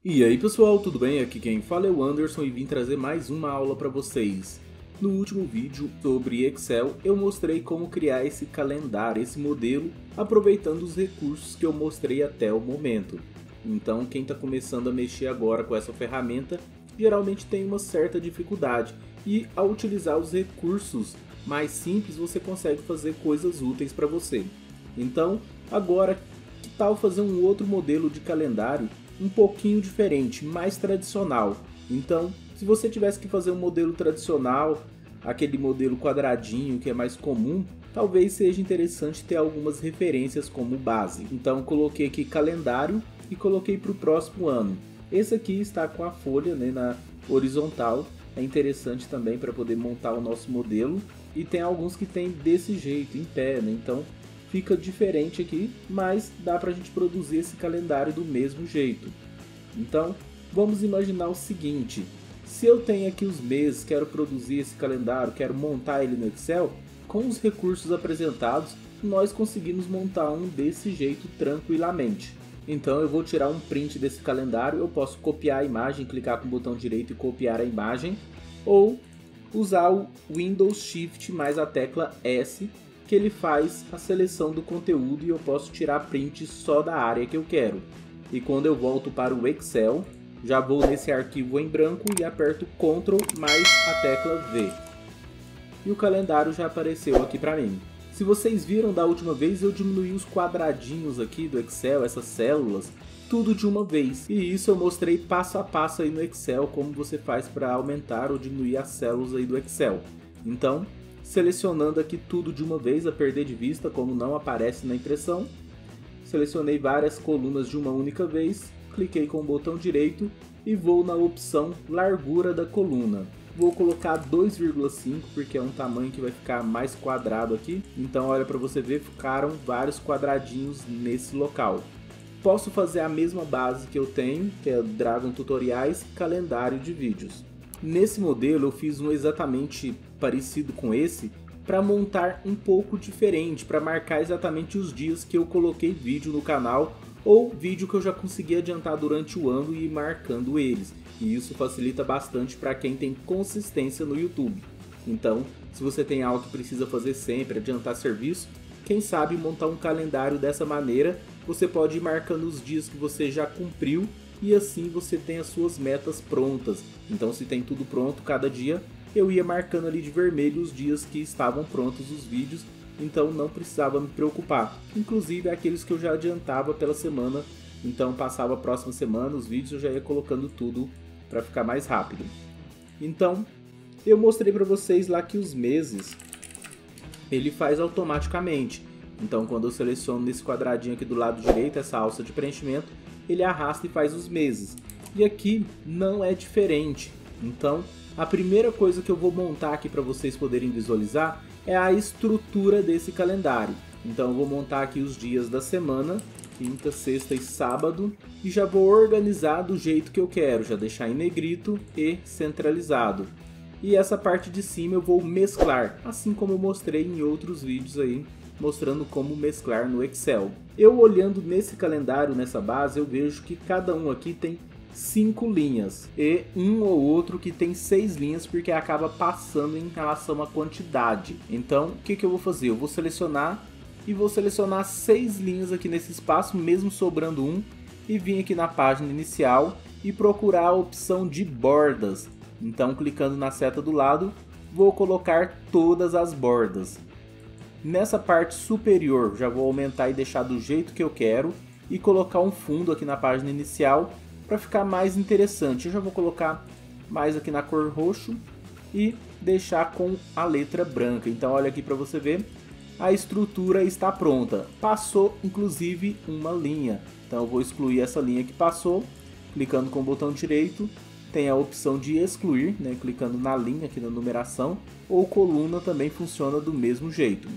E aí pessoal, tudo bem? Aqui quem fala é o Anderson e vim trazer mais uma aula para vocês. No último vídeo sobre Excel eu mostrei como criar esse calendário, esse modelo, aproveitando os recursos que eu mostrei até o momento. Então quem está começando a mexer agora com essa ferramenta geralmente tem uma certa dificuldade e ao utilizar os recursos mais simples você consegue fazer coisas úteis para você. Então agora que tal fazer um outro modelo de calendário um pouquinho diferente, mais tradicional. Então, se você tivesse que fazer um modelo tradicional, aquele modelo quadradinho que é mais comum, talvez seja interessante ter algumas referências como base. Então, coloquei aqui calendário e coloquei para o próximo ano. Esse aqui está com a folha, né, na horizontal, é interessante também para poder montar o nosso modelo. E tem alguns que tem desse jeito, em pé, né? Então fica diferente aqui, mas dá para a gente produzir esse calendário do mesmo jeito. Então, vamos imaginar o seguinte, se eu tenho aqui os meses, quero produzir esse calendário, quero montar ele no Excel, com os recursos apresentados, nós conseguimos montar um desse jeito tranquilamente. Então eu vou tirar um print desse calendário, eu posso copiar a imagem, clicar com o botão direito e copiar a imagem, ou usar o Windows Shift mais a tecla S, que ele faz a seleção do conteúdo e eu posso tirar print só da área que eu quero. E quando eu volto para o Excel, já vou nesse arquivo em branco e aperto Ctrl mais a tecla V. E o calendário já apareceu aqui para mim. Se vocês viram da última vez, eu diminuí os quadradinhos aqui do Excel, essas células, tudo de uma vez. E isso eu mostrei passo a passo aí no Excel, como você faz para aumentar ou diminuir as células aí do Excel. Então, selecionando aqui tudo de uma vez, a perder de vista, como não aparece na impressão. Selecionei várias colunas de uma única vez, cliquei com o botão direito e vou na opção largura da coluna. Vou colocar 2,5 porque é um tamanho que vai ficar mais quadrado aqui. Então olha para você ver, ficaram vários quadradinhos nesse local. Posso fazer a mesma base que eu tenho, que é Dragon Tutoriais, calendário de vídeos. Nesse modelo eu fiz um exatamente parecido com esse, para montar um pouco diferente, para marcar exatamente os dias que eu coloquei vídeo no canal ou vídeo que eu já consegui adiantar durante o ano e ir marcando eles. E isso facilita bastante para quem tem consistência no YouTube. Então, se você tem algo que precisa fazer sempre, adiantar serviço, quem sabe montar um calendário dessa maneira, você pode ir marcando os dias que você já cumpriu e assim você tem as suas metas prontas. Então, se tem tudo pronto cada dia, eu ia marcando ali de vermelho os dias que estavam prontos os vídeos, então não precisava me preocupar. Inclusive aqueles que eu já adiantava pela semana, então passava a próxima semana, os vídeos eu já ia colocando tudo para ficar mais rápido. Então, eu mostrei para vocês lá que os meses, ele faz automaticamente. Então quando eu seleciono nesse quadradinho aqui do lado direito, essa alça de preenchimento, ele arrasta e faz os meses. E aqui não é diferente. Então, a primeira coisa que eu vou montar aqui para vocês poderem visualizar é a estrutura desse calendário. Então eu vou montar aqui os dias da semana, quinta, sexta e sábado, e já vou organizar do jeito que eu quero, já deixar em negrito e centralizado. E essa parte de cima eu vou mesclar, assim como eu mostrei em outros vídeos aí, mostrando como mesclar no Excel. Eu olhando nesse calendário, nessa base, eu vejo que cada um aqui tem 5 linhas e um ou outro que tem 6 linhas porque acaba passando em relação à quantidade. Então o que eu vou fazer? Eu vou selecionar e vou selecionar 6 linhas aqui nesse espaço, mesmo sobrando um, e vim aqui na página inicial e procurar a opção de bordas. Então clicando na seta do lado, vou colocar todas as bordas. Nessa parte superior já vou aumentar e deixar do jeito que eu quero e colocar um fundo aqui na página inicial para ficar mais interessante. Eu já vou colocar mais aqui na cor roxo e deixar com a letra branca. Então olha aqui para você ver, a estrutura está pronta. Passou inclusive uma linha. Então eu vou excluir essa linha que passou, clicando com o botão direito. Tem a opção de excluir, né, clicando na linha aqui na numeração, ou coluna também funciona do mesmo jeito.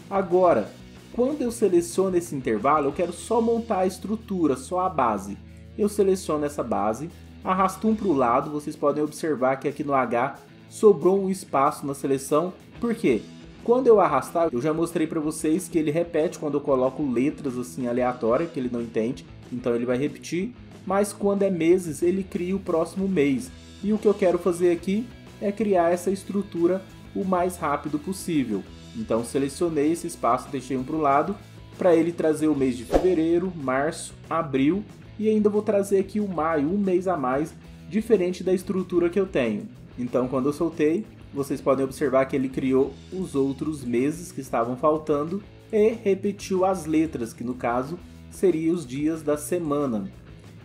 Agora, quando eu seleciono esse intervalo, eu quero só montar a estrutura, só a base. Eu seleciono essa base, arrasto um para o lado, vocês podem observar que aqui no H sobrou um espaço na seleção. Por quê? Quando eu arrastar, eu já mostrei para vocês que ele repete quando eu coloco letras assim aleatórias, que ele não entende. Então ele vai repetir mas quando é meses ele cria o próximo mês. E o que eu quero fazer aqui é criar essa estrutura o mais rápido possível. Então selecionei esse espaço, deixei um para o lado, para ele trazer o mês de fevereiro, março, abril e ainda vou trazer aqui o maio, um mês a mais, diferente da estrutura que eu tenho. Então quando eu soltei, vocês podem observar que ele criou os outros meses que estavam faltando e repetiu as letras, que no caso seriam os dias da semana.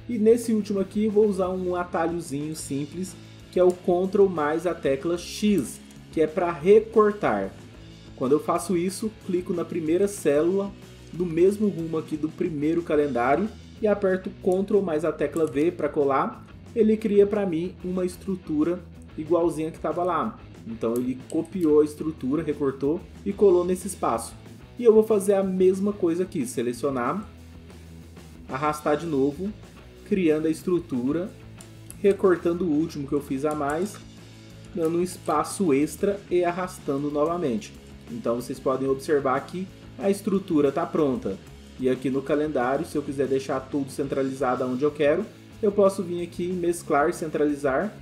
E nesse último aqui vou usar um atalhozinho simples, que é o Ctrl mais a tecla X, que é para recortar. Quando eu faço isso, clico na primeira célula, no mesmo rumo aqui do primeiro calendário, e aperto Ctrl mais a tecla V para colar. Ele cria para mim uma estrutura igualzinha que estava lá. Então ele copiou a estrutura, recortou e colou nesse espaço. E eu vou fazer a mesma coisa aqui, selecionar, arrastar de novo, criando a estrutura, recortando o último que eu fiz a mais, dando um espaço extra e arrastando novamente. Então vocês podem observar que a estrutura está pronta. E aqui no calendário, se eu quiser deixar tudo centralizado onde eu quero, eu posso vir aqui em mesclar e centralizar,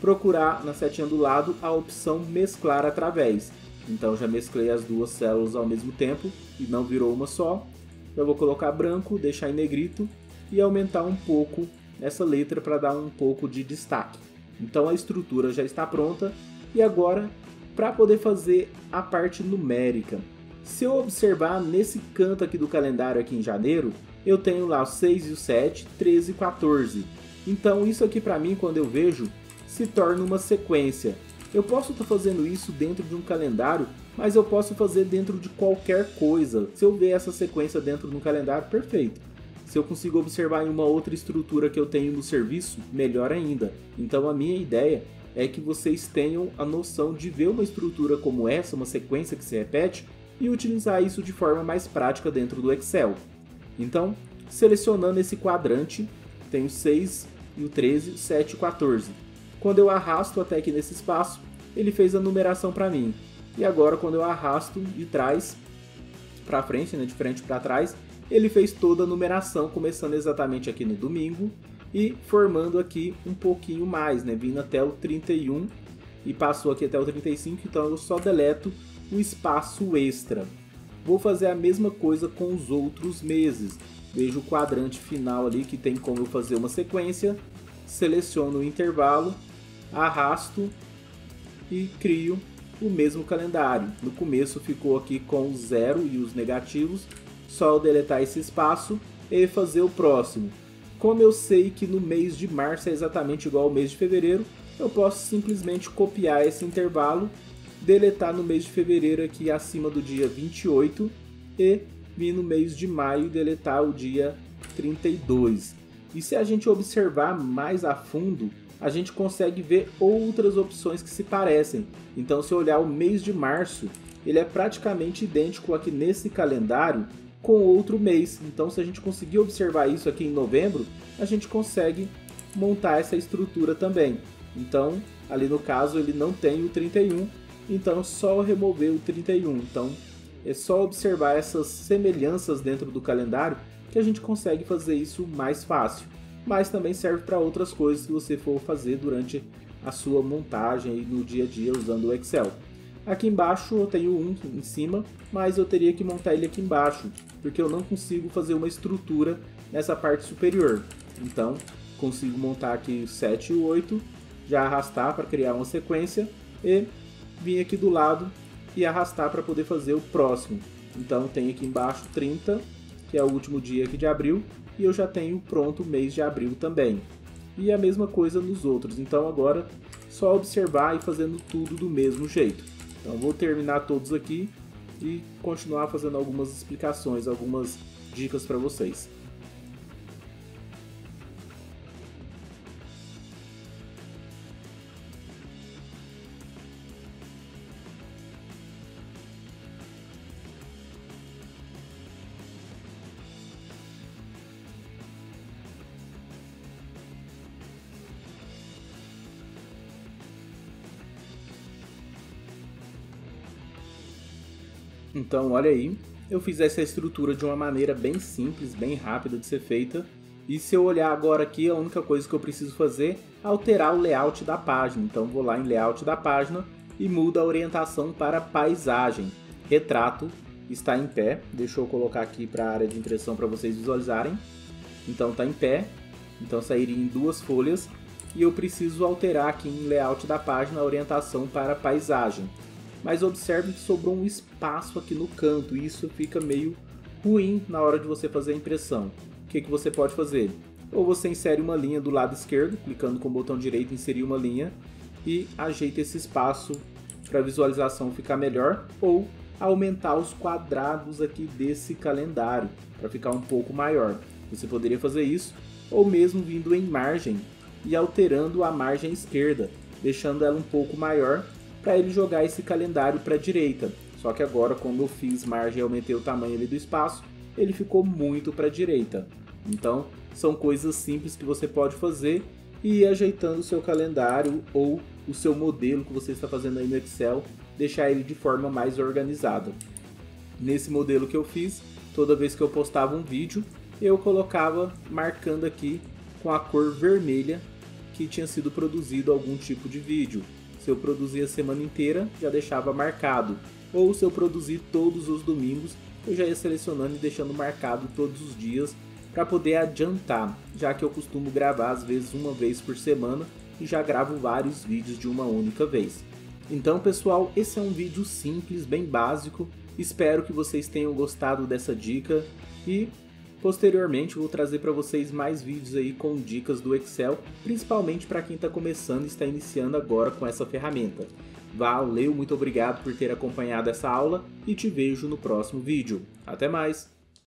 procurar na setinha do lado a opção mesclar através. Então já mesclei as duas células ao mesmo tempo e não virou uma só. Eu vou colocar branco, deixar em negrito e aumentar um pouco essa letra para dar um pouco de destaque. Então a estrutura já está pronta e agora para poder fazer a parte numérica. Se eu observar nesse canto aqui do calendário aqui em janeiro, eu tenho lá o 6 e o 7, 13 e 14. Então isso aqui para mim, quando eu vejo, se torna uma sequência. Eu posso estar fazendo isso dentro de um calendário, mas eu posso fazer dentro de qualquer coisa. Se eu ver essa sequência dentro de um calendário, perfeito. Se eu consigo observar em uma outra estrutura que eu tenho no serviço, melhor ainda. Então a minha ideia é que vocês tenham a noção de ver uma estrutura como essa, uma sequência que se repete, e utilizar isso de forma mais prática dentro do Excel. Então, selecionando esse quadrante, tem o 6 e o 13, o 7 e o 14. Quando eu arrasto até aqui nesse espaço, ele fez a numeração para mim. E agora quando eu arrasto de trás para frente, de frente para trás, ele fez toda a numeração, começando exatamente aqui no domingo e formando aqui um pouquinho mais, vindo até o 31 e passou aqui até o 35, então eu só deleto o espaço extra. Vou fazer a mesma coisa com os outros meses. Vejo o quadrante final ali que tem como eu fazer uma sequência, seleciono o intervalo, arrasto e crio o mesmo calendário. No começo ficou aqui com o 0 e os negativos, só eu deletar esse espaço e fazer o próximo. Como eu sei que no mês de março é exatamente igual ao mês de fevereiro, eu posso simplesmente copiar esse intervalo, deletar no mês de fevereiro aqui acima do dia 28 e vir no mês de maio deletar o dia 32. E se a gente observar mais a fundo, a gente consegue ver outras opções que se parecem. Então se eu olhar o mês de março, ele é praticamente idêntico aqui nesse calendário com outro mês. Então se a gente conseguir observar isso aqui em novembro, a gente consegue montar essa estrutura também. Então ali no caso ele não tem o 31, então é só remover o 31. Então é só observar essas semelhanças dentro do calendário que a gente consegue fazer isso mais fácil. Mas também serve para outras coisas que você for fazer durante a sua montagem e no dia a dia usando o Excel. Aqui embaixo eu tenho um em cima, mas eu teria que montar ele aqui embaixo, porque eu não consigo fazer uma estrutura nessa parte superior. Então consigo montar aqui o 7 e o 8, já arrastar para criar uma sequência e vir aqui do lado e arrastar para poder fazer o próximo. Então tem aqui embaixo 30, que é o último dia aqui de abril, e eu já tenho pronto o mês de abril também. E a mesma coisa nos outros, então agora só observar e fazendo tudo do mesmo jeito. Então vou terminar todos aqui e continuar fazendo algumas explicações, algumas dicas para vocês. Então olha aí, eu fiz essa estrutura de uma maneira bem simples, bem rápida de ser feita E se eu olhar agora aqui, a única coisa que eu preciso fazer é alterar o layout da página. Então vou lá em layout da página e mudo a orientação para paisagem. Retrato está em pé. Deixa eu colocar aqui para a área de impressão para vocês visualizarem. Então está em pé. Então sairia em 2 folhas. E eu preciso alterar aqui em layout da página a orientação para paisagem. Mas observe que sobrou um espaço aqui no canto. E isso fica meio ruim na hora de você fazer a impressão. O que você pode fazer? Ou você insere uma linha do lado esquerdo, clicando com o botão direito, inserir uma linha e ajeita esse espaço para a visualização ficar melhor, ou aumentar os quadrados aqui desse calendário para ficar um pouco maior. Você poderia fazer isso, ou mesmo vindo em margem e alterando a margem esquerda, deixando ela um pouco maior para ele jogar esse calendário para a direita. Só que agora, como eu fiz margem e aumentei o tamanho ali do espaço, ele ficou muito para a direita. Então, são coisas simples que você pode fazer e ir ajeitando o seu calendário ou o seu modelo que você está fazendo aí no Excel, deixar ele de forma mais organizada. Nesse modelo que eu fiz, toda vez que eu postava um vídeo, eu colocava marcando aqui com a cor vermelha que tinha sido produzido algum tipo de vídeo. Se eu produzia a semana inteira, já deixava marcado. Ou se eu produzir todos os domingos, eu já ia selecionando e deixando marcado todos os dias para poder adiantar, já que eu costumo gravar às vezes uma vez por semana e já gravo vários vídeos de uma única vez. Então pessoal, esse é um vídeo simples, bem básico, espero que vocês tenham gostado dessa dica e posteriormente vou trazer para vocês mais vídeos aí com dicas do Excel, principalmente para quem está começando e está iniciando agora com essa ferramenta. Valeu, muito obrigado por ter acompanhado essa aula e te vejo no próximo vídeo. Até mais!